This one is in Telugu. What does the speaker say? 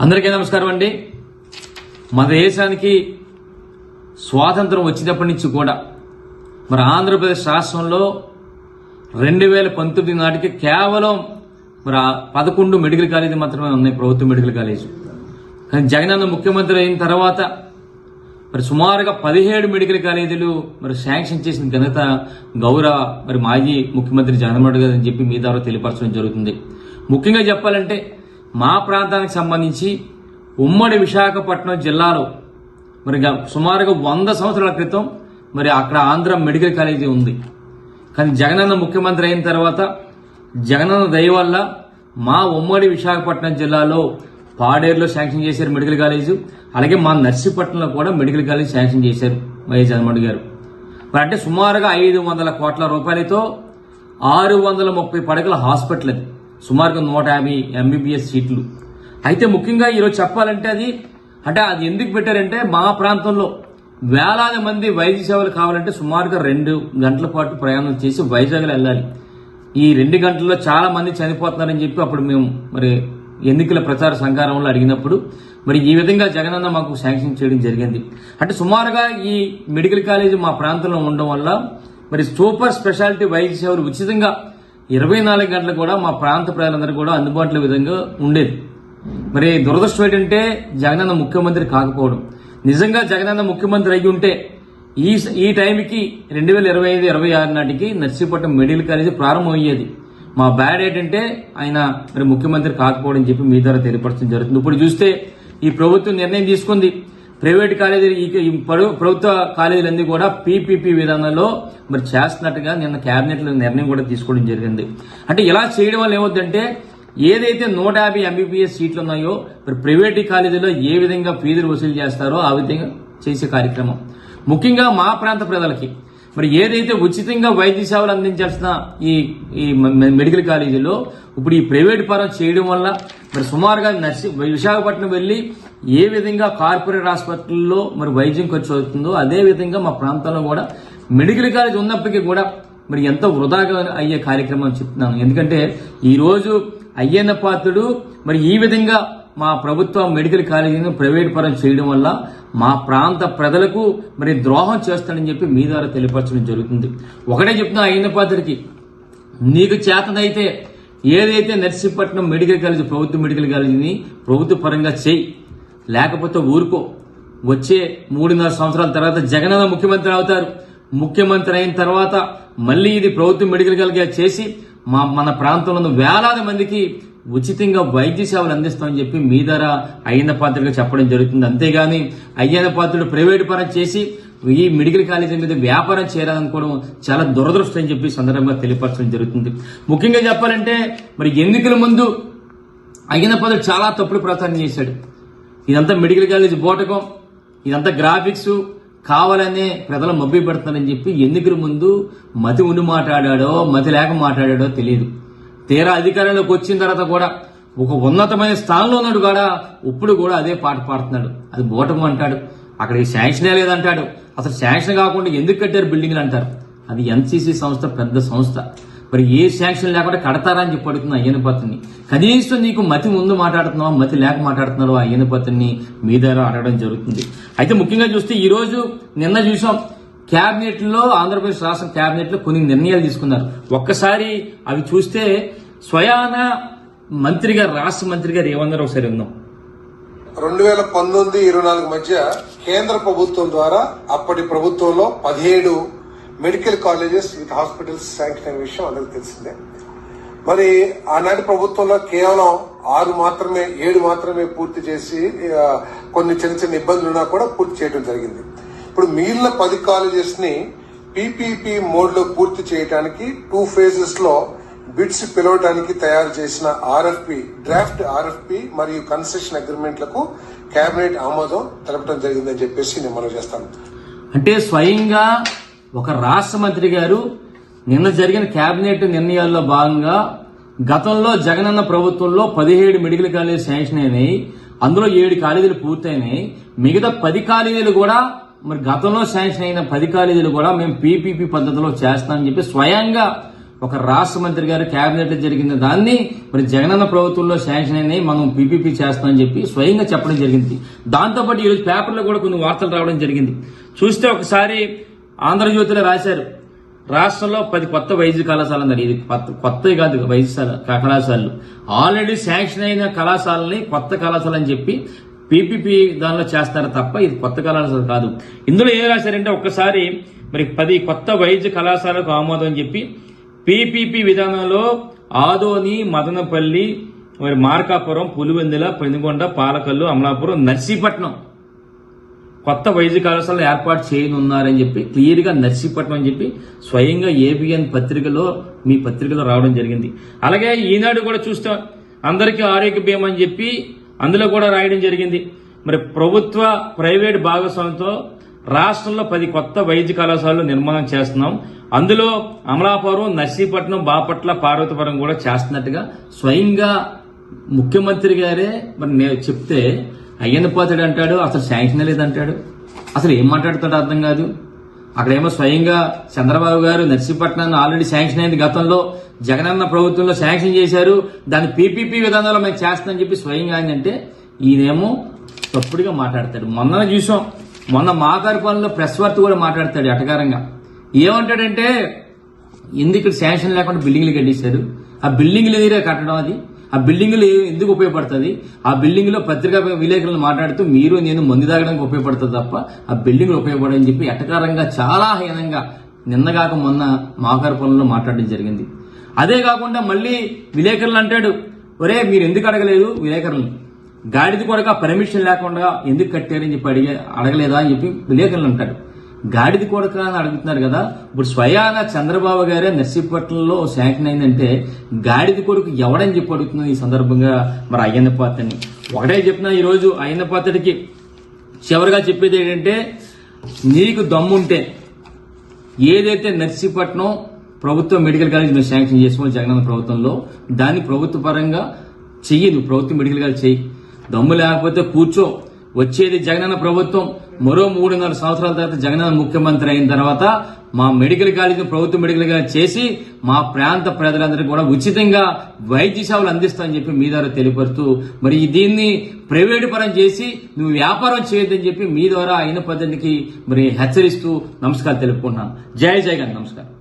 అందరికీ నమస్కారం అండి. మన దేశానికి స్వాతంత్రం వచ్చినప్పటి నుంచి కూడా మరి ఆంధ్రప్రదేశ్ రాష్ట్రంలో 2019 నాటికి కేవలం మరి 11 మెడికల్ కాలేజీ మాత్రమే ఉన్నాయి, ప్రభుత్వ మెడికల్ కాలేజీ. కానీ జగనన్న ముఖ్యమంత్రి అయిన తర్వాత మరి సుమారుగా 17 మెడికల్ కాలేజీలు మరి శాంక్షన్ చేసిన ఘనత గౌరవ మరి మాజీ ముఖ్యమంత్రి జగన్మోహన్ రెడ్డి గారు అని చెప్పి మీ ద్వారా తెలియపరచడం జరుగుతుంది. ముఖ్యంగా చెప్పాలంటే మా ప్రాంతానికి సంబంధించి ఉమ్మడి విశాఖపట్నం జిల్లాలో మరి సుమారుగా 100 సంవత్సరాల క్రితం మరి అక్కడ ఆంధ్ర మెడికల్ కాలేజీ ఉంది. కానీ జగనన్న ముఖ్యమంత్రి అయిన తర్వాత జగనన్న దయ వల్ల మా ఉమ్మడి విశాఖపట్నం జిల్లాలో పాడేరులో శాంక్షన్ చేశారు మెడికల్ కాలేజీ. అలాగే మా నర్సీపట్నంలో కూడా మెడికల్ కాలేజ్ శాంక్షన్ చేశారు వైఎస్ జగన్మోహన్ గారు. మరి అంటే సుమారుగా 500 కోట్ల రూపాయలతో 630 పడకల హాస్పిటల్, అది సుమారుగా 150 MBBS సీట్లు. అయితే ముఖ్యంగా ఈరోజు చెప్పాలంటే అది ఎందుకు పెట్టారంటే మా ప్రాంతంలో వేలాది మంది వైద్య సేవలు కావాలంటే సుమారుగా 2 గంటల పాటు ప్రయాణం చేసి వైజాగ్లో వెళ్ళాలి. ఈ 2 గంటల్లో చాలా మంది చనిపోతున్నారని చెప్పి అప్పుడు మేము మరి ఎన్నికల ప్రచార సంఘారంలో అడిగినప్పుడు మరి ఈ విధంగా జగనన్న మాకు శాంక్షన్ చేయడం జరిగింది. అంటే సుమారుగా ఈ మెడికల్ కాలేజీ మా ప్రాంతంలో ఉండడం వల్ల మరి సూపర్ స్పెషాలిటీ వైద్య సేవలు ఉచితంగా 24 గంటలు కూడా మా ప్రాంత ప్రజలందరూ కూడా అందుబాటులో విధంగా ఉండేది. మరి దురదృష్టం ఏంటంటే జగనన్న ముఖ్యమంత్రి కాకపోవడం. నిజంగా జగనన్న ముఖ్యమంత్రి అయ్యి ఉంటే ఈ టైంకి 2025-26 నాటికి నర్సీపట్నం మెడికల్ కాలేజీ ప్రారంభమయ్యేది. మా బ్యాడ్ ఏంటంటే ఆయన మరి ముఖ్యమంత్రి కాకపోవడం చెప్పి మీ ద్వారా తెలియపరచడం జరుగుతుంది. ఇప్పుడు చూస్తే ఈ ప్రభుత్వం నిర్ణయం తీసుకుంది, ప్రైవేట్ కాలేజీలు ప్రభుత్వ కాలేజీలన్నీ కూడా పీపీపీ విధానంలో మరి చేస్తున్నట్టుగా నిన్న కేబినెట్ లో నిర్ణయం కూడా తీసుకోవడం జరిగింది. అంటే ఇలా చేయడం వల్ల ఏమవుతుందంటే ఏదైతే 150 MBBS సీట్లు ఉన్నాయో మరి ప్రైవేట్ కాలేజీలో ఏ విధంగా ఫీజులు వసూలు చేస్తారో ఆ విధంగా చేసే కార్యక్రమం. ముఖ్యంగా మా ప్రాంత ప్రజలకి మరి ఏదైతే ఉచితంగా వైద్య సేవలు అందించాల్సిన ఈ మెడికల్ కాలేజీలో ఇప్పుడు ఈ ప్రైవేట్ పరం చేయడం వల్ల మరి సుమారుగా విశాఖపట్నం వెళ్లి ఏ విధంగా కార్పొరేట్ హాస్పిటల్లో మరి వైద్యం ఖర్చు అవుతుందో అదే విధంగా మా ప్రాంతంలో కూడా మెడికల్ కాలేజ్ ఉన్నప్పటికీ కూడా మరి ఎంతో వృధాగా అయ్యే కార్యక్రమం చెప్తున్నాను. ఎందుకంటే ఈ రోజు అయ్యన్న పాత్రుడు మరి ఈ విధంగా మా ప్రభుత్వ మెడికల్ కాలేజీని ప్రైవేట్ పరం చేయడం వల్ల మా ప్రాంత ప్రజలకు మరి ద్రోహం చేస్తాడని చెప్పి మీ ద్వారా తెలియపరచడం జరుగుతుంది. ఒకటే చెప్తున్నా అయ్యన్న పాత్రుడికి, నీకు చేతనైతే ఏదైతే నర్సీపట్నం మెడికల్ కాలేజీ ప్రభుత్వ మెడికల్ కాలేజీని ప్రభుత్వ పరంగా చేయి, లేకపోతే ఊరుకో. వచ్చే 3.5 సంవత్సరాల తర్వాత జగనన్న ముఖ్యమంత్రి అవుతారు. ముఖ్యమంత్రి అయిన తర్వాత మళ్లీ ఇది ప్రభుత్వ మెడికల్ కాలేజీ చేసి మన ప్రాంతంలో ఉన్న వేలాది మందికి ఉచితంగా వైద్య సేవలు అందిస్తామని చెప్పి మీ ద్వారా అయ్యన్న పాత్రుడిగా చెప్పడం జరుగుతుంది. అంతేగాని అయ్యన్న పాత్రుడు ప్రైవేట్ పరం చేసి ఈ మెడికల్ కాలేజీ మీద వ్యాపారం చేయాలనుకోవడం చాలా దురదృష్టం అని చెప్పి సందర్భంగా తెలియపరచడం జరుగుతుంది. ముఖ్యంగా చెప్పాలంటే మరి ఎన్నికల ముందు అయ్యన్న పాత్రుడు చాలా తప్పుడు ప్రచారం చేశాడు. ఇదంతా మెడికల్ కాలేజీ బోటకం, ఇదంతా గ్రాఫిక్స్ కావాలనే ప్రజలు మభ్య పెడుతున్నారని చెప్పి ఎన్నికల ముందు మతి ఉండి మాట్లాడాడో మతి లేక మాట్లాడాడో తెలియదు. తీరా అధికారంలోకి వచ్చిన తర్వాత కూడా ఒక ఉన్నతమైన స్థానంలో ఉన్నాడు కూడా ఇప్పుడు కూడా అదే పాట పాడుతున్నాడు. అది బోటకం అంటాడు, అక్కడికి శాంక్షన్ లేదంటాడు. అసలు శాంక్షన్ కాకుండా ఎందుకు కట్టారు బిల్డింగ్లు అంటారు. అది ఎన్సీసీ సంస్థ, పెద్ద సంస్థ. మరి ఏ శాంక్షన్ లేకుండా కడతారా అని చెప్పి అడుగుతున్నా అయ్యన్న పాత్రుడిని. కనీసం నీకు మతి ముందు మాట్లాడుతున్నావా మతి లేక మాట్లాడుతున్నారో అయ్యన్న పాత్రుడిని మీ ద్వారా అడగడం జరుగుతుంది. అయితే ముఖ్యంగా చూస్తే ఈ రోజు నిన్న చూసాం కేబినెట్ లో, ఆంధ్రప్రదేశ్ రాష్ట్ర కేబినెట్ లో కొన్ని నిర్ణయాలు తీసుకున్నారు. ఒక్కసారి అవి చూస్తే స్వయాన మంత్రి గారు, రాష్ట్ర మంత్రి గారు ఏమన్నారు ఒకసారి విన్నాం. 2019-24 మధ్య కేంద్ర ప్రభుత్వం ద్వారా అప్పటి ప్రభుత్వంలో 17 medical colleges with hospitals sanction అయిన విషయం అందరికి తెలిసిందే. మరి ఆనాటి ప్రభుత్వంలో కేవలం 7 మాత్రమే పూర్తి చేసి కొన్ని చిన్న ఇబ్బందులు ఉన్నా కూడా పూర్తి చేయడం జరిగింది. ఇప్పుడు మిగిలిన 10 కాలేజెస్ ని పీపీపీ మోడ్ లో పూర్తి చేయడానికి 2 phases లో బిడ్స్ పిలవడానికి తయారు చేసిన డ్రాఫ్ట్ ఆర్ఎఫ్పి మరియు కన్సెషన్ అగ్రిమెంట్లకు కేబినెట్ ఆమోదం తెలపడం జరిగిందని చెప్పేసి నేను మనం చేస్తాను. అంటే స్వయంగా ఒక రాష్ట్ర మంత్రి గారు నిన్న జరిగిన కేబినెట్ నిర్ణయాల్లో భాగంగా గతంలో జగనన్న ప్రభుత్వంలో 17 మెడికల్ కాలేజీ శాంక్షన్ అయినాయి, అందులో 7 కాలేజీలు పూర్తయినాయి. మిగతా 10 కాలేజీలు కూడా మరి గతంలో శాంక్షన్ అయిన 10 కాలేజీలు కూడా మేము పీపీపీ పద్ధతిలో చేస్తామని చెప్పి స్వయంగా ఒక రాష్ట్ర మంత్రి గారు కేబినెట్ లో జరిగిన దాన్ని మరి జగనన్న ప్రభుత్వంలో శాంక్షన్ అయినాయి, మనం పీపీపీ చేస్తామని చెప్పి స్వయంగా చెప్పడం జరిగింది. దాంతోపాటు ఈరోజు పేపర్లో కూడా కొన్ని వార్తలు రావడం జరిగింది. చూస్తే ఒకసారి ఆంధ్రజ్యోతిలో రాశారు, రాష్ట్రంలో 10 కొత్త వైద్య కళాశాలలు అన్నారు. ఇది కొత్తవి కాదు, వైద్యశాల కళాశాలలు ఆల్రెడీ శాంక్షన్ అయిన కళాశాలని కొత్త కళాశాల అని చెప్పి పీపీపీ దానిలో చేస్తారు తప్ప ఇది కొత్త కళాశాల కాదు. ఇందులో ఏం రాశారంటే ఒక్కసారి మరి 10 కొత్త వైద్య కళాశాలకు ఆమోదం అని చెప్పి పీపీపీ విధానంలో ఆదోని, మదనపల్లి, మరి మార్కాపురం, పులివెందుల, పెనుగొండ, పాలకల్లు, అమలాపురం, నర్సీపట్నం కొత్త వైద్య కళాశాలలు ఏర్పాటు చేయనున్నారని చెప్పి క్లియర్ గా నర్సీపట్నం అని చెప్పి స్వయంగా ఏబిఎన్ పత్రికలో మీ పత్రికలో రావడం జరిగింది. అలాగే ఈనాడు కూడా చూస్తే అందరికీ ఆరోగ్య బీమా అని చెప్పి అందులో కూడా రాయడం జరిగింది. మరి ప్రభుత్వ ప్రైవేట్ భాగస్వామ్యంతో రాష్ట్రంలో 10 కొత్త వైద్య కళాశాలలు నిర్మాణం చేస్తున్నాం. అందులో అమలాపురం, నర్సీపట్నం, బాపట్ల, పార్వతీపురం కూడా చేస్తున్నట్టుగా స్వయంగా ముఖ్యమంత్రి గారే మరి నేను చెప్తే అయ్యన్నపోతాడు అంటాడు, అసలు శాంక్షన్ లేదంటాడు. అసలు ఏం మాట్లాడుతాడో అర్థం కాదు. అక్కడేమో స్వయంగా చంద్రబాబు గారు నర్సీపట్నాన్ని ఆల్రెడీ శాంక్షన్ అయింది, గతంలో జగనన్న ప్రభుత్వంలో శాంక్షన్ చేశారు, దాన్ని పీపీపీ విధానంలో మేము చేస్తామని చెప్పి స్వయంగా ఆయన అంటే ఈయనేమో తప్పుడుగా మాట్లాడతాడు. మొన్న చూసాం, మొన్న మాకారిపాలెంలో ప్రెస్ వార్త కూడా మాట్లాడతాడు ఎటకారంగా. ఏమంటాడంటే ఎందుకు శాంక్షన్ లేకుండా బిల్డింగ్లు కట్టేశారు, ఆ బిల్డింగ్లు ఎదురే కట్టడం, అది ఆ బిల్డింగ్లు ఎందుకు ఉపయోగపడుతుంది, ఆ బిల్డింగ్ లో పత్రికా విలేకరులు మాట్లాడుతూ మీరు నేను మందు తాగడానికి ఉపయోగపడుతుంది తప్ప ఆ బిల్డింగ్లు ఉపయోగపడని చెప్పి ఎటకారంగా చాలా హీనంగా నిన్నగాక మొన్న మాకారిపాలెంలో మాట్లాడడం జరిగింది. అదే కాకుండా మళ్ళీ విలేకరులు అంటాడు, ఒరే మీరు ఎందుకు అడగలేదు విలేకరులు, గాడిది కొడక పర్మిషన్ లేకుండా ఎందుకు కట్టారని చెప్పి అడగలేదా అని చెప్పి విలేకరులు అంటాడు. గాడిది కొడక అని అడుగుతున్నారు కదా, ఇప్పుడు స్వయాన చంద్రబాబు గారే నర్సీపట్నంలో శాంక్షన్ అయిందంటే గాడిది కొడుకు ఎవడని చెప్పి అడుగుతున్నారు ఈ సందర్భంగా మరి అయ్యన్న పాత్రని. ఒకటే చెప్పినా ఈరోజు అయ్యన్న పాత్రకి చివరిగా చెప్పేది ఏంటంటే, నీకు దమ్ముంటే ఏదైతే నర్సీపట్నం ప్రభుత్వ మెడికల్ కాలేజ్ నువ్వు శాంక్షన్ చేసుకోవాలి జగనన్న ప్రభుత్వంలో, దాన్ని ప్రభుత్వ పరంగా చెయ్యి, నువ్వు ప్రభుత్వ మెడికల్ కాలేజ్ చెయ్యి. దమ్ము లేకపోతే కూర్చో, వచ్చేది జగనన్న ప్రభుత్వం, మరో 3.5 సంవత్సరాల తర్వాత జగనన్న ముఖ్యమంత్రి అయిన తర్వాత మా మెడికల్ కాలేజ్ ప్రభుత్వ మెడికల్ కాలేజ్ చేసి మా ప్రాంత ప్రజలందరికీ కూడా ఉచితంగా వైద్య సేవలు అందిస్తామని చెప్పి మీ ద్వారా తెలియపరుస్తూ మరి దీన్ని ప్రైవేటు పరం చేసి నువ్వు వ్యాపారం చేయొద్దని చెప్పి మీ ద్వారా అయిన పద్ధతికి మరి హెచ్చరిస్తూ నమస్కారం తెలుపుకుంటున్నాను. జై జగన్. నమస్కారం.